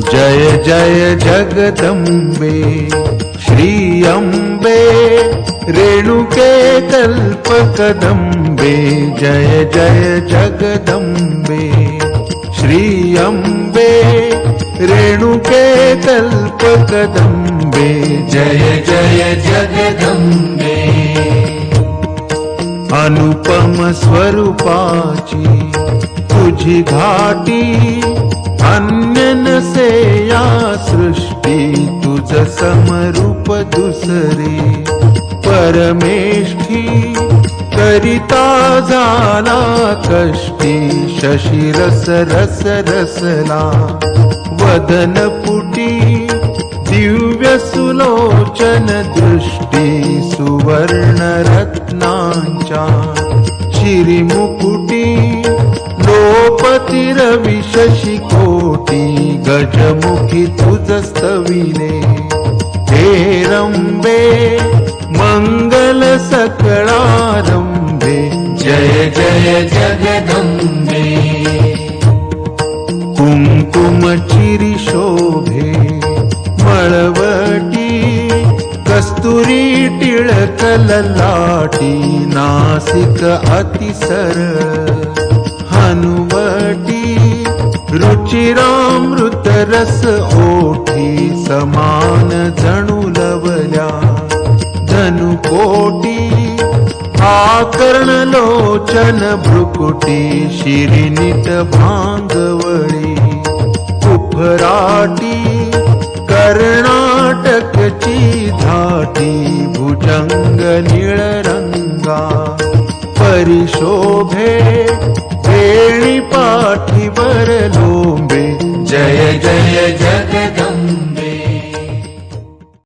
जय जय जगदम्बे श्री अम्बे रेणुके कल्पकदम्बे जय जय जगदम्बे श्री अम्बे रेणुके कल्पकदम्बे जय जय जगदम्बे अनुपम स्वरूपाची तुझी घाटी अन्य नसे या सृष्टी तुझ समरूप दुसरे परमेष्ठी करिता झाला कष्टी शशिरस रस रसला वदन पुटी दिव्य सुलोचन दृष्टी सुवर्ण रत्नांच्या शिरीमुकुटी लोपती रवि शशी कोटी गजमुखी तुझ स्तविले हे रंबे मंगल सकळारंभे जय जय जगदम्बे कुंकुम चिरी शोभे मळवटी कस्तुरी टिळक ललाटी नासिक अतिसरळ हनुवटी रुचिरामृत रस ओठी समान जणू लवल्या धनुकोटी आकर्ण लोचन भ्रुकुटी शिरीनीट भांगवळी उफराटी कर्नाटकची धाटी भुजंग निळरंगा परिशोभे वेणी पाठीवर लोंबे जय जय जगदम्बे